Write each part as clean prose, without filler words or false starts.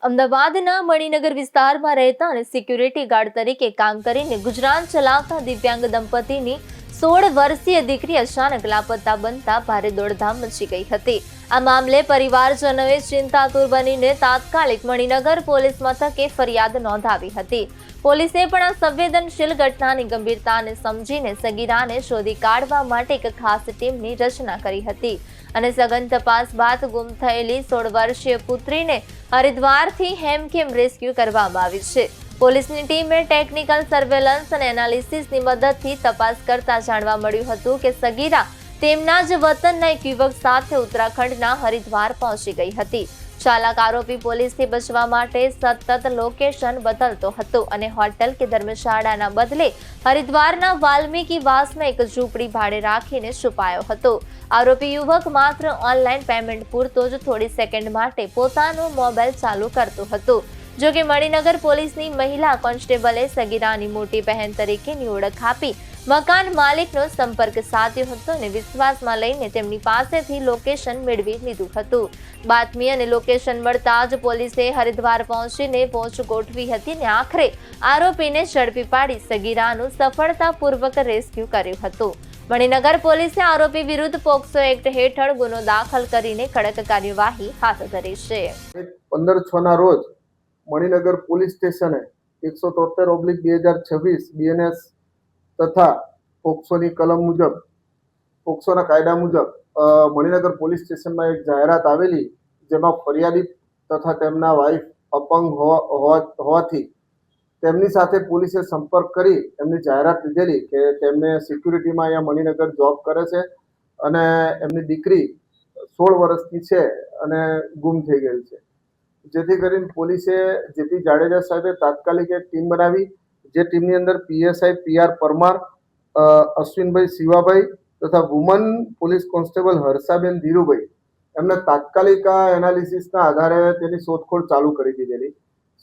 અમદાવાદના મણિનગર વિસ્તારમાં રહેતા અને સિક્યુરિટી ગાર્ડ તરીકે કામ કરીને ગુજરાન ચલાવતા દિવ્યાંગ દંપતીની 16 વર્ષીય દીકરી અચાનક લાપતા બનતા ભારે દોડધામ મચી ગઈ હતી। આ મામલે પરિવારજનોએ ચિંતાતુર બનીને તાત્કાલિક મણિનગર પોલીસ મથકે ફરિયાદ નોંધાવી હતી। પોલીસે પણ આ સંવેદનશીલ ઘટનાની ગંભીરતાને સમજીને સગીરાને શોધી કાઢવા માટે એક ખાસ ટીમની રચના કરી હતી અને સઘન તપાસ બાદ ગુમ થયેલી 16 વર્ષીય પુત્રીને હરિદ્વારથી હેમખેમ રેસ્ક્યુ કરવામાં આવી છે। પોલીસની ટીમે ટેકનિકલ સર્વેલન્સ અને એનાલિસિસની મદદથી તપાસ કરતા જાણવા મળ્યું હતું કે સગીરા તેમના જ વતનના એક યુવક સાથે ઉત્તરાખંડના હરિદ્વાર પહોંચી ગઈ હતી। ચાલાક આરોપી પોલીસથી બચવા માટે સતત લોકેશન બદલતો હતો અને હોટેલ કે ધર્મશાળાના બદલે હરિદ્વારના વાલ્મીકી વાસમાં એક ઝૂંપડી ભાડે રાખીને છુપાયો હતો। આરોપી યુવક માત્ર ઓનલાઈન પેમેન્ટ પૂરતો જ થોડી સેકન્ડ માટે પોતાનો મોબાઈલ ચાલુ કરતો હતો। જો કે મણિનગર પોલીસની મહિલા કોન્સ્ટેબલે સગીરાની મોટી બહેન તરીકેની ઓળખ આપી મકાન માલિકનો સંપર્ક સાધ્યો હતો અને વિશ્વાસમાં લઈને તેમની પાસેથી લોકેશન મેળવી લીધું હતું। બાતમી અને લોકેશન મળતા જ પોલીસે હરિદ્વાર પહોંચીને પહોંચ ગોઠવી હતી અને આખરે આરોપીને ઝડપી પાડી સગીરાનું સફળતાપૂર્વક રેસ્ક્યુ કર્યું હતું। મણિનગર પોલીસે આરોપી વિરુદ્ધ પોક્સો એક્ટ હેઠળ ગુનો દાખલ કરીને કડક કાર્યવાહી હાથ ધરી છે। 15/6 રોજ મણિનગર પોલીસ સ્ટેશને 173/2026 બીએનએસ તથા પોક્સોની કલમ મુજબ પોક્સોના કાયદા મુજબ મણિનગર પોલીસ સ્ટેશનમાં એક જાહેરાત આવેલી, જેમાં ફરિયાદી તથા તેમના વાઇફ અપંગ હોવાથી તેમની સાથે પોલીસે સંપર્ક કરી એમની જાહેરાત લીધેલી કે તેમને સિક્યુરિટીમાં અહીંયા મણિનગર જોબ કરે છે અને એમની દીકરી 16 વર્ષની છે અને ગુમ થઈ ગઈ છે। જેથી કરીને પોલીસે જેપી જાડેજા સાહેબે તાત્કાલિક એક ટીમ બનાવી, જે ટીમની અંદર પીએસઆઈ પીઆર પરમાર, અશ્વિનભાઈ શિવાભાઈ તથા woman police constable Harshaben Dhirubhai એમને તાત્કાલિક આ એનાલિસિસના આધારે તેની શોધખોળ ચાલુ કરી દીધેલી।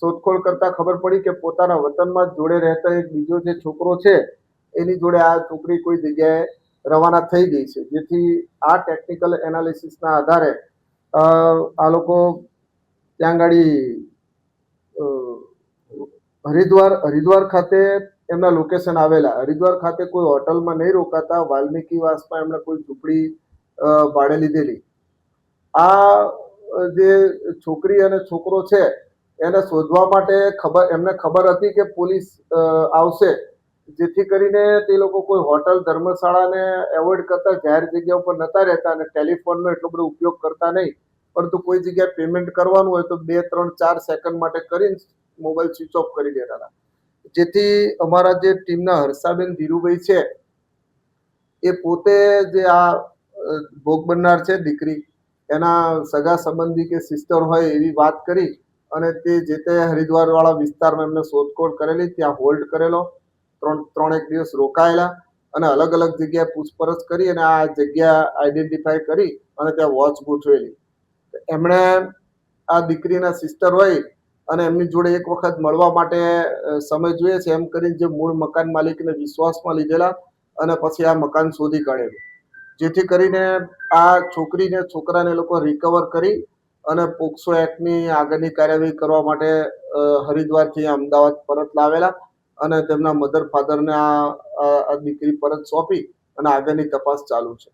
શોધખોળ કરતા ખબર પડી કે પોતાના વતનમાં જોડે રહેતા એક બીજો જે છોકરો છે એની જોડે આ છોકરી કોઈ જગ્યાએ રવાના થઈ ગઈ છે। જેથી આ ટેકનિકલ એનાલિસિસના આધારે આ લોકો ત્યાં ગાડી હરિદ્વાર ખાતે એમના લોકેશન આવેલા। હરિદ્વાર ખાતે કોઈ હોટલમાં નહીં રોકાતા વાલ્મીકી વાસમાં એમણે કોઈ ઝૂંપડી ભાડે લીધેલી। આ જે છોકરી અને છોકરો છે એને શોધવા માટે એમને ખબર હતી કે પોલીસ આવશે, જેથી કરીને તે લોકો કોઈ હોટલ ધર્મશાળાને એવોઇડ કરતા જાહેર જગ્યા ઉપર નતા રહેતા અને ટેલિફોનનો એટલો બધો ઉપયોગ કરતા નહીં, પરંતુ કોઈ જગ્યાએ પેમેન્ટ કરવાનું હોય તો 2, 3, 4 સેકન્ડ માટે કરીને મોબાઈલ સ્વિચ ઓફ કરી દેતા હતા। જેથી અમારા જે ટીમના હર્ષાબેન ધીરુભાઈ છે એ પોતે જે આ ભોગ બનનાર છે દીકરી, એના સગા સંબંધી કે સિસ્ટર હોય એવી વાત કરી અને તે જે તે હરિદ્વાર વાળા વિસ્તારમાં એમને શોધખોળ કરેલી, ત્યાં હોલ્ડ કરેલો, 3 દિવસ રોકાયેલા અને અલગ અલગ જગ્યાએ પૂછપરછ કરી અને આ જગ્યા આઈડેન્ટિફાઈ કરી અને ત્યાં વોચ ગોઠવેલી। એમણે આ દીકરીના સિસ્ટર હોય અને એમની જોડે એક વખત મળવા માટે સમય જોઈએ છે એમ કરીને જે મૂળ મકાન માલિકને વિશ્વાસમાં લીધેલા અને પછી આ મકાન શોધી કાઢેલું, જેથી કરીને આ છોકરીને છોકરાને લોકો રિકવર કરી અને પોક્સો એક્ટની આગળની કાર્યવાહી કરવા માટે હરિદ્વારથી અમદાવાદ પરત લાવેલા અને તેમના મધર ફાધરને આ દીકરી પરત સોંપી અને આગળની તપાસ ચાલુ છે।